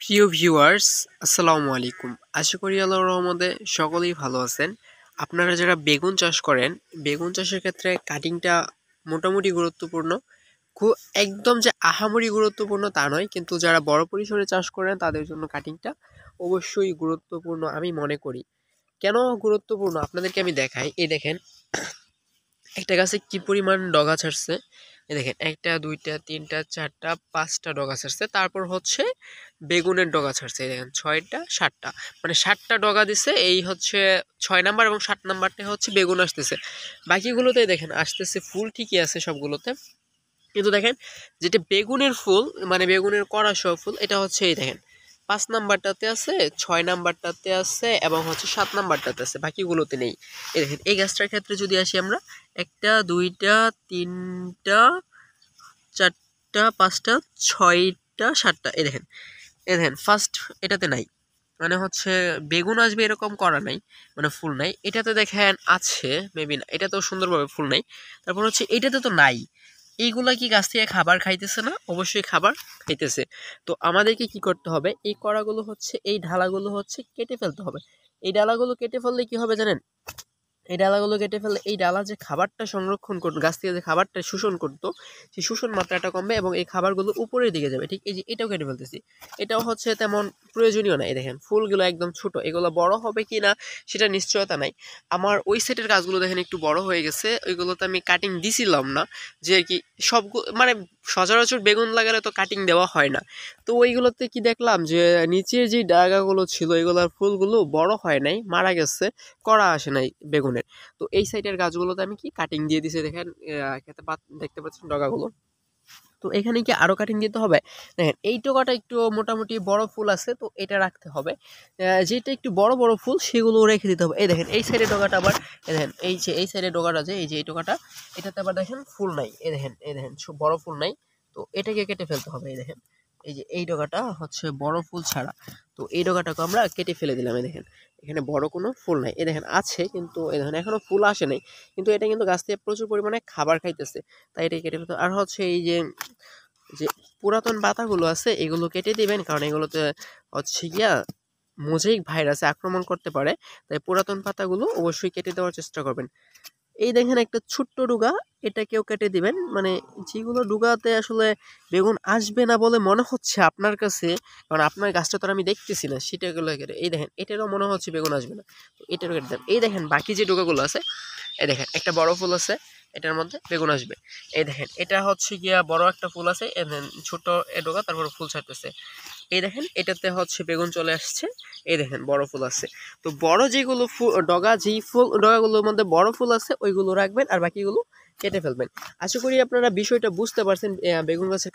প্রিয় ভিউয়ার্স, আসসালামু আলাইকুম। আশা করি আল্লাহর রহমতে সকলেই ভালো আছেন। আপনারা যারা বেগুন চাষ করেন, বেগুন চাষের ক্ষেত্রে কাটিংটা মোটামুটি গুরুত্বপূর্ণ। একদম যে আহামরি গুরুত্বপূর্ণ তা নয়, কিন্তু যারা বড় পরিসরে চাষ করেন তাদের জন্য কাটিংটা অবশ্যই গুরুত্বপূর্ণ আমি মনে করি। কেন গুরুত্বপূর্ণ আপনাদেরকে আমি দেখাই। এই দেখেন, একটা গাছে কি পরিমাণ ডগা ছাড়ছে। এই দেখেন, 1টা 2টা 3টা 4টা 5টা ডগা ছাড়ছে। তারপর হচ্ছে বেগুনের ডগা ছাড়ছে। এই দেখেন 6টা 7টা, মানে 7টা ডগা দিছে। এই হচ্ছে 6 নাম্বার এবং 7 নাম্বারটা হচ্ছে বেগুন আসতেছে। বাকিগুলোতে দেখেন আসতেছে ফুল, ঠিকই আছে সবগুলোতে। কিন্তু দেখেন, যেটা বেগুনের ফুল, মানে বেগুনের কড়া সহ ফুল, এটা হচ্ছে এই দেখেন 5 নাম্বারটাতে আছে, 6 নাম্বারটাতে আছে এবং হচ্ছে 7 নাম্বারটাতে আছে, বাকিগুলোতে নেই। এই দেখেন, এই গাছটার ক্ষেত্রে যদি আসি আমরা, 1টা 2টা 3টা 4টা 5টা 6টা 7টা, এই দেখেন ফার্স্ট এটাতে নাই, মানে হচ্ছে বেগুন আসবে এরকম করা নাই, মানে ফুল নাই। এটাতে দেখেন আছে, মেবি না, এটা তো সুন্দরভাবে ফুল নাই। তারপর হচ্ছে এটাতে তো নাই। এইগুলা কি গাছ থেকে খাবার খাইতেছে না? অবশ্যই খাবার খাইতেছে। তো আমাদেরকে কি করতে হবে, এই কড়াগুলো হচ্ছে, এই ঢালাগুলো হচ্ছে কেটে ফেলতে হবে। এই ডালাগুলো কেটে ফেললে কি হবে জানেন? এই ডালাগুলো কেটে ফেললে এই ডালা যে খাবারটা সংরক্ষণ করতো, গাছ থেকে যে খাবারটা শোষণ করতো, সেই শোষণ মাত্রাটা কমবে এবং এই খাবারগুলো উপরের দিকে যাবে। ঠিক এই যে এটাও কেটে ফেলতেছি, এটাও হচ্ছে তেমন প্রয়োজনীয় না। এই দেখেন ফুলগুলো একদম ছোট, এগুলো বড় হবে কি না সেটা নিশ্চয়তা নাই। আমার ওই সেটের গাছগুলো দেখেন একটু বড় হয়ে গেছে, ওইগুলোতে আমি কাটিং দিছিলাম না, যে আর কি সবগুলো মানে সচরাচর বেগুন লাগালে তো কাটিং দেওয়া হয় না। তো ওইগুলোতে কি দেখলাম যে নিচের যে ডাগাগুলো ছিল, এগুলোর ফুলগুলো বড় হয় নাই, মারা গেছে, কড়া আসে নাই বেগুনের। তো এই সাইডের গাছগুলোতে আমি কি কাটিং দিয়ে দিছি, দেখেন খেতে দেখতে পাচ্ছেন ডগাগুলো। তো এখানে কি আরো কাটিং দিতে হবে? দেখেন এই ডগাটা একটু মোটামুটি বড় ফুল আছে, তো এটা রাখতে হবে। যেটা একটু বড় বড় ফুল সেগুলো রেখে দিতে হবে। এই দেখেন এই সাইডের ডগাটা আবার, এই দেখেন এই যে এই সাইডের ডগাটা, যে এই যে এই ডগাটা, এটাতে আবার দেখেন ফুল নাই। এই দেখেন বড় ফুল নাই। তো এটাকে কেটে ফেলতে হবে। এই দেখেন, এই যে এই ডগাটা হচ্ছে বড় ফুল ছাড়া। তো এই ডগাটাকে আমরা কেটে ফেলে দিলাম। এই দেখেন, এখানে বড় কোনো ফুল নাই। এই দেখেন আছে, কিন্তু এই দেখেন এখনো ফুল আসে নাই, কিন্তু এটা কিন্তু গাছ থেকে প্রচুর পরিমাণে খাবার খাইতেছে, তাই এটা কেটে ফেলতে। আর হচ্ছে এই যে যে পুরাতন পাতাগুলো আছে এগুলো কেটে দিবেন, কারণ এগুলোতে হচ্ছে গিয়া মোজাইক ভাইরাসে আক্রমণ করতে পারে। তাই পুরাতন পাতাগুলো অবশ্যই কেটে দেওয়ার চেষ্টা করবেন। এই দেখেন একটা ছোট্ট ডুগা, এটাকেও কেটে দিবেন। মানে যেগুলো ডুগাতে আসলে বেগুন আসবে না বলে মনে হচ্ছে আপনার কাছে, কারণ আপনার গাছটা তো আর আমি দেখতেছি না, সেটাগুলো কেটে। এই দেখেন এটারও মনে হচ্ছে বেগুন আসবে না, তো এটারও কেটে দেন। এই দেখেন বাকি যে ডুগাগুলো আছে, এই দেখেন একটা বড় ফুল আছে, এটার মধ্যে বেগুন আসবে। এই দেখেন এটা হচ্ছে গিয়া বড় একটা ফুল আছে, ছোট এ ডগা, তারপর ফুল ছাড়তেছে। এই দেখেন এটাতে হচ্ছে বেগুন চলে আসছে। এই দেখেন বড় ফুল আছে। তো বড় যেগুলো ডগা, যেই ফুল ডগাগুলোর মধ্যে বড় ফুল আছে ওইগুলো রাখবেন, আর বাকিগুলো কেটে ফেলবেন। আশা করি আপনারা বিষয়টা বুঝতে পারছেন বেগুন গাছের